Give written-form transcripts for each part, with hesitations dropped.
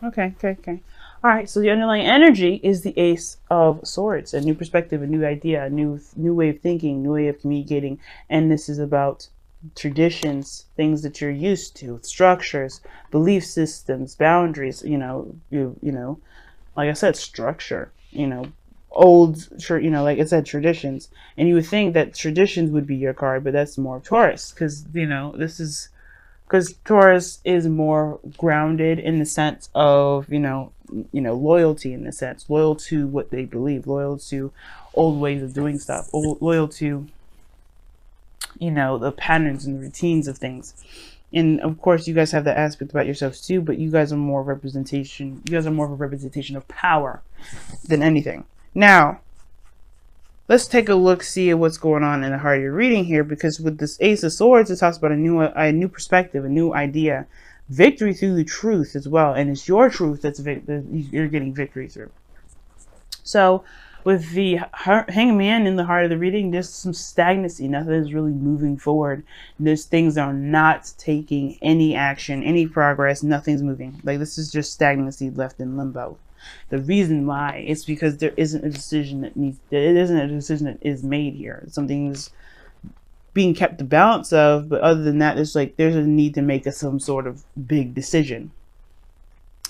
Okay. All right, so the underlying energy is the Ace of Swords, a new perspective, a new idea, a new way of thinking, new way of communicating, and this is about traditions, things that you're used to, structures, belief systems, boundaries. Like I said, structure. Like I said, traditions, and you would think that traditions would be your card, but that's more Taurus, because because Taurus is more grounded in the sense of loyalty, in the sense loyal to what they believe, loyal to old ways of doing stuff, loyal to the patterns and the routines of things. And of course, you guys have that aspect about yourselves too, but you guys are more representation. You guys are more of a representation of power than anything. Now, let's take a look, see what's going on in the heart of your reading here, because with this Ace of Swords, it talks about a new perspective, a new idea, victory through the truth as well, and it's your truth that you're getting victory through. So, with the Hangman in the heart of the reading, there's some stagnancy. Nothing is really moving forward. There's things that are not taking any action, any progress. Nothing's moving. Like, this is just stagnancy left in limbo. The reason why is because there isn't a decision that is made here. Something's being kept the balance of, but other than that, there's a need to make some sort of big decision.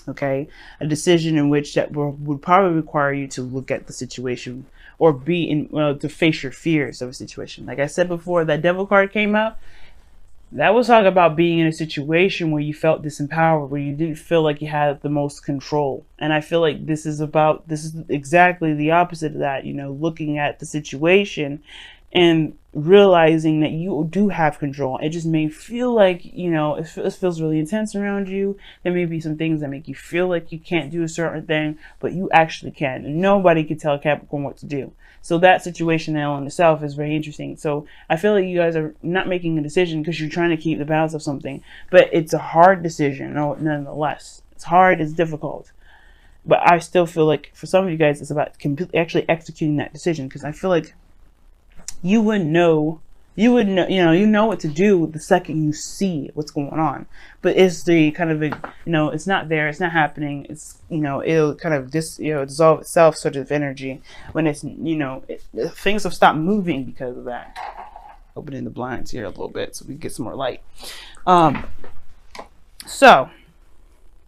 Okay, a decision in which that would probably require you to look at the situation or to face your fears of a situation. Like I said before, that Devil card came up. That was talking about being in a situation where you felt disempowered, where you didn't feel like you had the most control. And I feel like this is exactly the opposite of that. Looking at the situation and realizing that you do have control. It just may feel like, it feels really intense around you. There may be some things that make you feel like you can't do a certain thing, but you actually can. And nobody can tell Capricorn what to do. So that situation now in itself is very interesting. So I feel like you guys are not making a decision because you're trying to keep the balance of something, but it's a hard decision nonetheless. It's hard, it's difficult. But I still feel like for some of you guys, it's about actually executing that decision, because I feel like you would know what to do the second you see what's going on. But it's the kind of it's not there, it's not happening. It's it'll kind of dissolve itself, sort of energy, when it's things have stopped moving because of that. Opening the blinds here a little bit so we can get some more light. So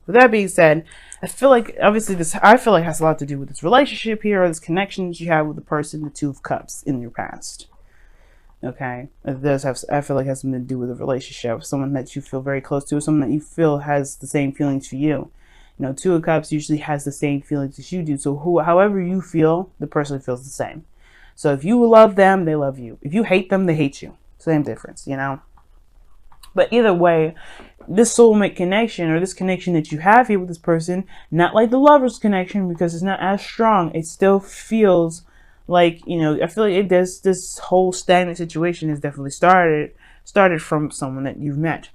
with that being said, I feel like obviously has a lot to do with this relationship here, or this connection that you have with the person, the Two of Cups in your past. Okay, it does have. I feel like it has something to do with a relationship, someone that you feel very close to, someone that you feel has the same feelings for you. Two of Cups usually has the same feelings as you do. So however you feel, the person feels the same. So if you love them, they love you. If you hate them, they hate you. Same difference, But either way, this soulmate connection, or this connection that you have here with this person, not like the lover's connection, because it's not as strong. It still feels like, I feel like this whole stagnant situation is definitely started from someone that you've met.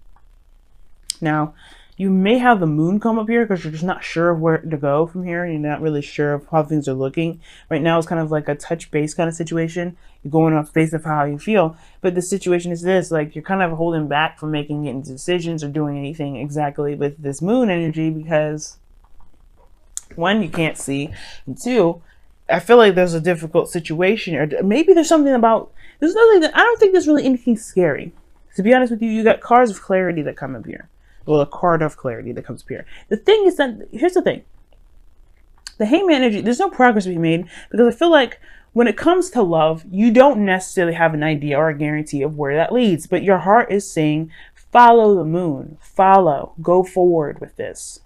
Now, you may have the moon come up here because you're just not sure of where to go from here. You're not really sure of how things are looking. Right now, it's kind of like a touch base kind of situation. You're going off based off how you feel. But the situation is this, like, you're kind of holding back from making any decisions or doing anything exactly with this moon energy because, one, you can't see, and two, I feel like there's a difficult situation, or maybe there's something about, there's nothing that, I don't think there's really anything scary. To be honest with you, you got cards of clarity that come up here. Well, a card of clarity that comes up here. The thing is that, here's the thing. The Hangman energy, there's no progress being made, because I feel like when it comes to love, you don't necessarily have an idea or a guarantee of where that leads, but your heart is saying, follow the moon, go forward with this,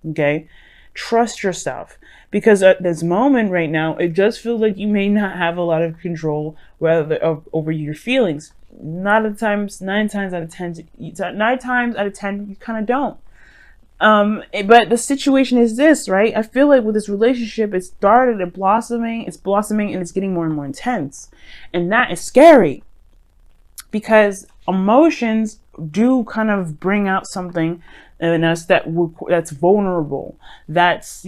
okay? Trust yourself, because at this moment right now, it just feels like you may not have a lot of control over your feelings. Nine times out of 10, you kind of don't. But the situation is this, right? I feel like with this relationship, it started and it's blossoming, and it's getting more and more intense. And that is scary, because emotions do kind of bring out something in us that's vulnerable. That's,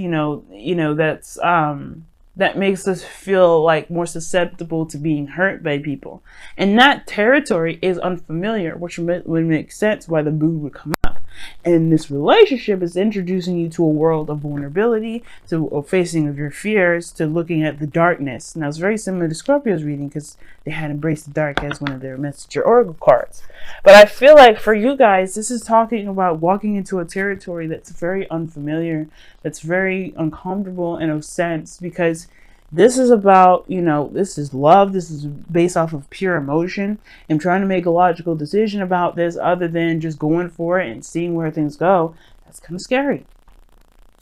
that makes us feel like more susceptible to being hurt by people. And that territory is unfamiliar, which would make sense why the moon would come up. And this relationship is introducing you to a world of vulnerability, to a facing of your fears, to looking at the darkness. Now, it's very similar to Scorpio's reading because they had embraced the dark as one of their messenger oracle cards. But I feel like for you guys, this is talking about walking into a territory that's very unfamiliar, that's very uncomfortable in a sense, because this is about, this is love. This is based off of pure emotion and trying to make a logical decision about this other than just going for it and seeing where things go. That's kind of scary.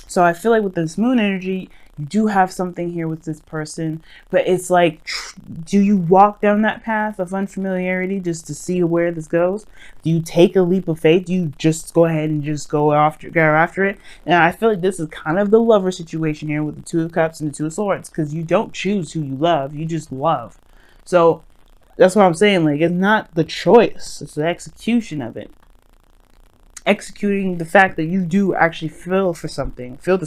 So I feel like with this moon energy, you do have something here with this person, but it's like, do you walk down that path of unfamiliarity just to see where this goes? Do you take a leap of faith? Do you just go ahead and just go after it? And I feel like this is kind of the lover situation here with the Two of Cups and the Two of Swords, because you don't choose who you love, you just love. So that's what I'm saying. Like, it's not the choice, it's the execution of it. Executing the fact that you do actually feel for something, feel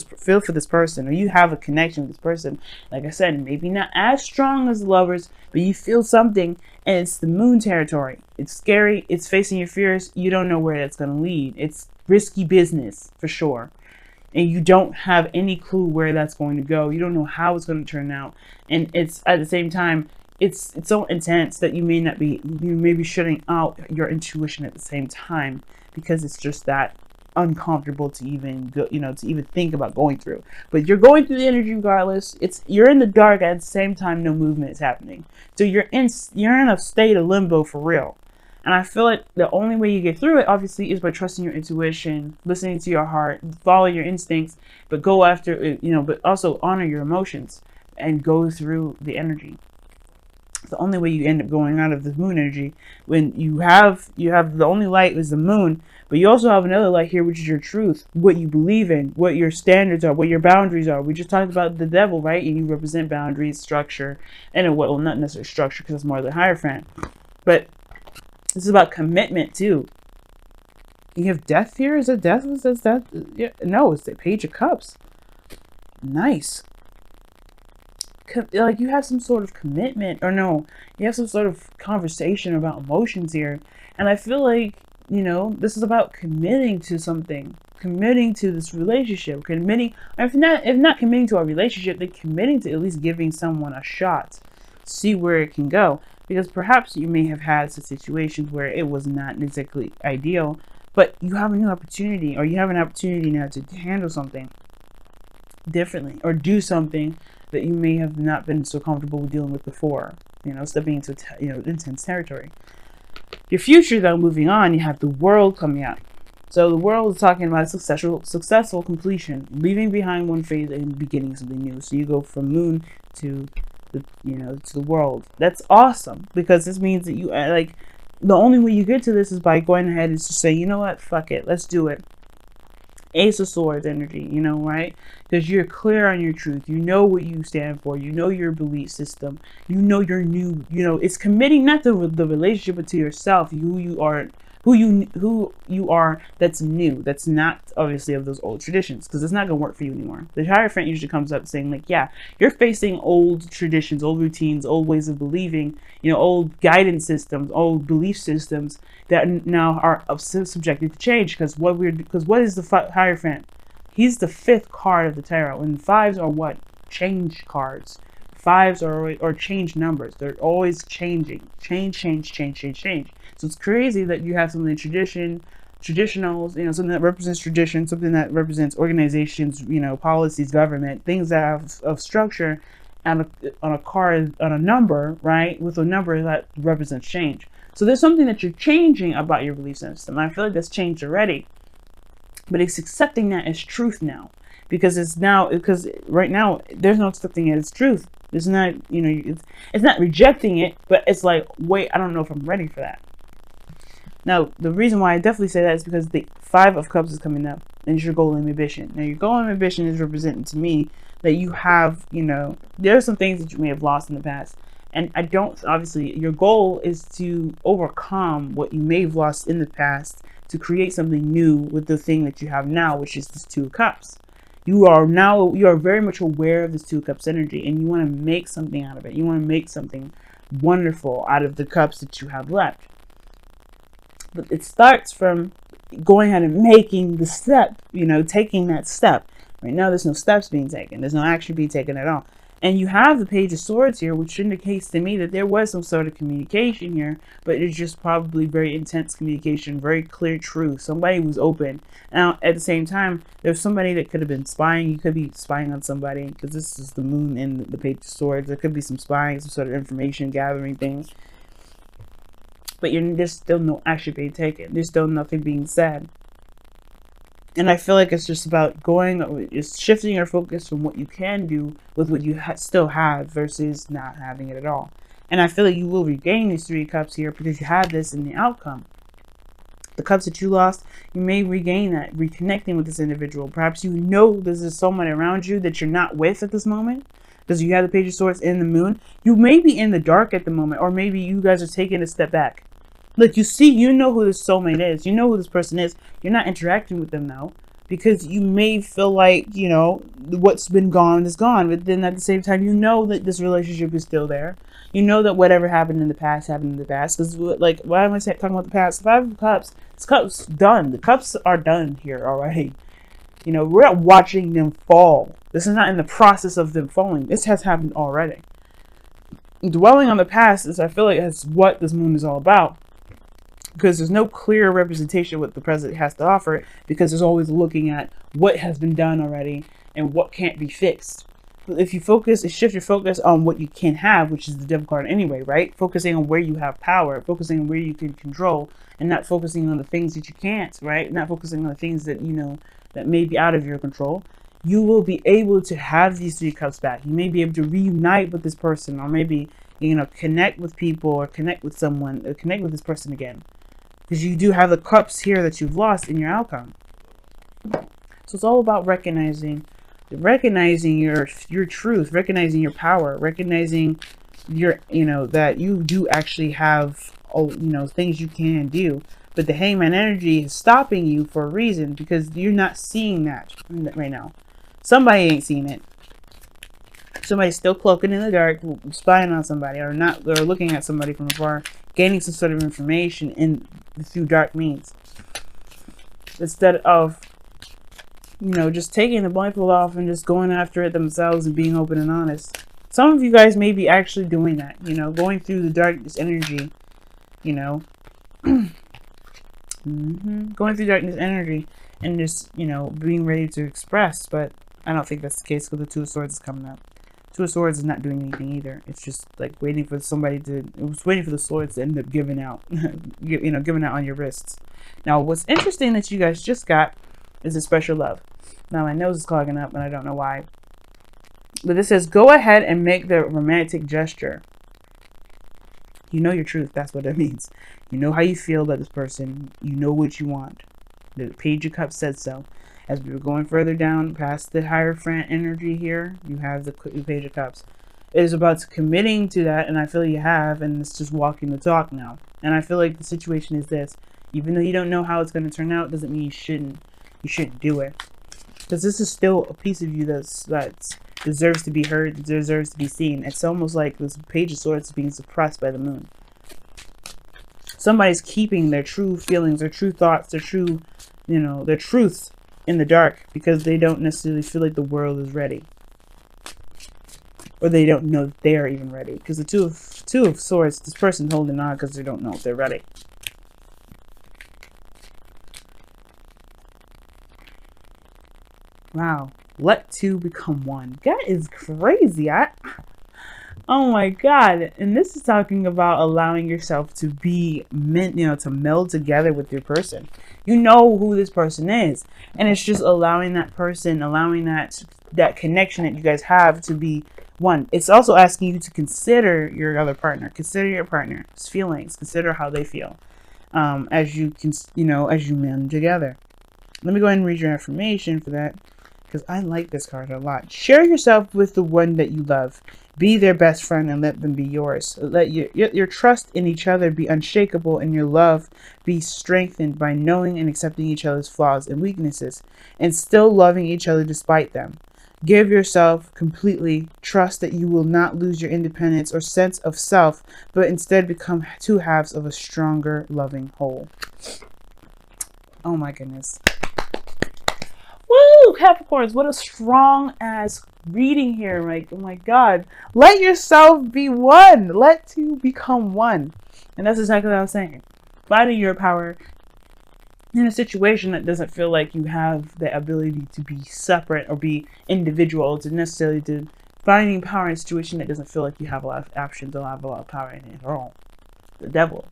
for this person, or you have a connection with this person. Like I said, maybe not as strong as the lovers, but you feel something, and it's the moon territory. It's scary, it's facing your fears, you don't know where that's going to lead. It's risky business for sure, and you don't have any clue where that's going to go. You don't know how it's going to turn out, and it's at the same time, it's so intense that you may be shutting out your intuition at the same time, because it's just that uncomfortable to even go, to even think about going through. But you're going through the energy regardless. You're in the dark at the same time. No movement is happening, so you're in a state of limbo for real. And I feel like the only way you get through it, obviously, is by trusting your intuition, listening to your heart, follow your instincts, but go after it, but also honor your emotions and go through the energy. The only way you end up going out of the moon energy, when you have the only light is the moon, but you also have another light here, which is your truth, what you believe in, what your standards are, what your boundaries are. We just talked about the devil, right? And you represent boundaries, structure, and well, not necessarily structure, because it's more the Hierophant, but this is about commitment too. You have death here. Is it death? Is that? Yeah, no, it's the Page of Cups. Nice. Like, you have some sort of commitment, or no, you have some sort of conversation about emotions here. And I feel like, this is about committing to something, committing to this relationship, if not committing to a relationship, then committing to at least giving someone a shot, see where it can go. Because perhaps you may have had some situations where it was not exactly ideal, but you have a new opportunity, or you have an opportunity now to handle something differently, or do something that you may have not been so comfortable with dealing with before, stepping into intense territory. Your future, though, moving on, you have the World coming out. So the World is talking about successful completion, leaving behind one phase and beginning something new. So you go from moon to the World. That's awesome, because this means that you the only way you get to this is by going ahead and just say, you know what, fuck it, let's do it. Ace of Swords energy, right? Because you're clear on your truth. You know what you stand for. You know your belief system. You know your new, it's committing not to the relationship, but to yourself, who you are, that's new. That's not obviously of those old traditions, because it's not going to work for you anymore. The Hierophant usually comes up saying, like, yeah, you're facing old traditions, old routines, old ways of believing, old guidance systems, old belief systems that now are subjected to change. Because what is the Hierophant? He's the fifth card of the tarot, and fives are what? Change cards. Fives are change numbers. They're always changing. Change. So it's crazy that you have something traditionals, something that represents tradition, something that represents organizations, policies, government, things that have of structure, on a card, on a number, right? With a number that represents change. So there's something that you're changing about your belief system. I feel like that's changed already, but it's accepting that as truth now, because right now there's no accepting it as truth. It's not, it's not rejecting it, but it's like, wait, I don't know if I'm ready for that. Now, the reason why I definitely say that is because the Five of Cups is coming up, and it's your goal and ambition. Now, your goal and ambition is representing to me that you have, there are some things that you may have lost in the past. And obviously, your goal is to overcome what you may have lost in the past to create something new with the thing that you have now, which is this Two of Cups. You are very much aware of this Two of Cups energy, and you want to make something out of it. You want to make something wonderful out of the cups that you have left. But it starts from going ahead and making the step, taking that step. Right now, there's no steps being taken. There's no action being taken at all. And you have the Page of Swords here, which indicates to me that there was some sort of communication here, but it's just probably very intense communication, very clear truth. Somebody was open. Now, at the same time, there's somebody that could have been spying. You could be spying on somebody, because this is the moon in the Page of Swords. There could be some spying, some sort of information gathering thing. But there's still no action being taken. There's still nothing being said. And I feel like it's just about just shifting your focus from what you can do with what you still have versus not having it at all. And I feel like you will regain these 3 cups here because you have this in the outcome. The cups that you lost, you may regain that, reconnecting with this individual. Perhaps you know there's someone around you that you're not with at this moment, because you have the Page of Swords in the moon. You may be in the dark at the moment, or maybe you guys are taking a step back. Look, you know who this soulmate is. You know who this person is. You're not interacting with them though, because you may feel like, what's been gone is gone. But then at the same time, you know that this relationship is still there. You know that whatever happened in the past happened in the past. Because, like, why am I talking about the past? 5 of Cups. This cup's done. The cups are done here already. We're not watching them fall. This is not in the process of them falling. This has happened already. Dwelling on the past I feel like that's what this moon is all about. Because there's no clear representation of what the present has to offer, because there's always looking at what has been done already and what can't be fixed. But if you shift your focus on what you can have, which is the Devil card anyway, right? Focusing on where you have power, focusing on where you can control, and not focusing on the things that you can't, right? Not focusing on the things that, that may be out of your control. You will be able to have these 3 cups back. You may be able to reunite with this person, or maybe, connect with people, or connect with someone, or connect with this person again. Because you do have the cups here that you've lost in your outcome. So it's all about recognizing your truth, recognizing your power, recognizing that you do actually have, things you can do. But the Hangman energy is stopping you for a reason, because you're not seeing that right now. Somebody ain't seeing it. Somebody's still cloaking in the dark, spying on somebody, or looking at somebody from afar, gaining some sort of information through dark means, instead of just taking the blindfold off and just going after it themselves and being open and honest. Some of you guys may be actually doing that, going through the darkness energy, going through darkness energy and just being ready to express. But I don't think that's the case, because the 2 of Swords is coming up. 2 of Swords is not doing anything either. It's just like waiting for the swords to end up giving out, giving out on your wrists. Now, what's interesting that you guys just got is a special love. Now, my nose is clogging up and I don't know why. But this says, go ahead and make the romantic gesture. You know your truth. That's what that means. You know how you feel about this person. You know what you want. The Page of Cups said so. As we were going further down past the Hierophant energy here, you have the Page of Cups. It is about committing to that, and I feel you have, and it's just walking the talk now. And I feel like the situation is this. Even though you don't know how it's going to turn out, doesn't mean you shouldn't do it. Because this is still a piece of you that deserves to be heard, deserves to be seen. It's almost like this Page of Swords is being suppressed by the moon. Somebody's keeping their true feelings, their true thoughts, their true, their truth in the dark, because they don't necessarily feel like the world is ready, or they don't know that they are even ready. Because the two of Swords, this person holding on because they don't know if they're ready. Wow, let 2 become 1. That is crazy. Oh my God. And this is talking about allowing yourself to be to meld together with your person. You know who this person is. And it's just allowing that person, allowing that connection that you guys have to be one. It's also asking you to consider your other partner. Consider your partner's feelings. Consider how they feel. As you mend together. Let me go ahead and read your affirmation for that, because I like this card a lot. Share yourself with the one that you love. Be their best friend and let them be yours. Let your trust in each other be unshakable, and your love be strengthened by knowing and accepting each other's flaws and weaknesses, and still loving each other despite them. Give yourself completely. Trust that you will not lose your independence or sense of self, but instead become 2 halves of a stronger, loving whole. Oh my goodness. Woo, Capricorns, what a strong ass reading here. Like, oh my God. Let yourself be one. Let two become one. And that's exactly what I was saying. Finding your power in a situation that doesn't feel like you have the ability to be separate or be individual, to necessarily to finding power in a situation that doesn't feel like you have a lot of options or have a lot of power in it at all. The devil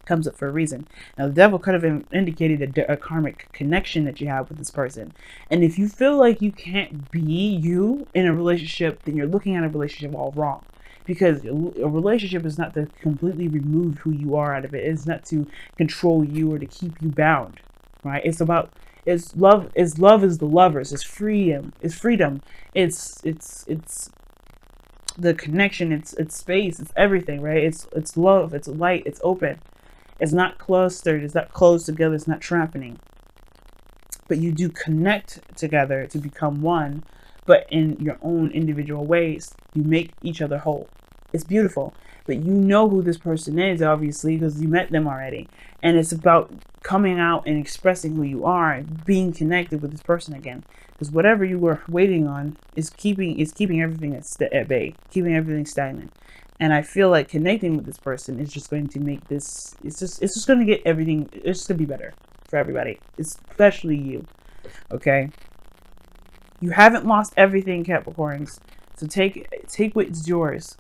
comes up for a reason. Now, the devil could have indicated a karmic connection that you have with this person. And if you feel like you can't be you in a relationship, then you're looking at a relationship all wrong. Because a relationship is not to completely remove who you are out of it. It's not to control you or to keep you bound, right? It's about, it's love is the lovers. It's freedom. It's freedom. It's the connection. It's space. It's everything, right? It's love. It's light. It's open. It's not clustered. It's not closed together. It's not trappening. But you do connect together to become one. But in your own individual ways, you make each other whole. It's beautiful. But you know who this person is, obviously, because you met them already. And it's about coming out and expressing who you are and being connected with this person again. Because whatever you were waiting on is keeping everything at bay, keeping everything stagnant. And I feel like connecting with this person is just going to make this, it's just going to get everything, it's just going to be better for everybody, especially you. Okay? You haven't lost everything, Capricorns. So take what's yours.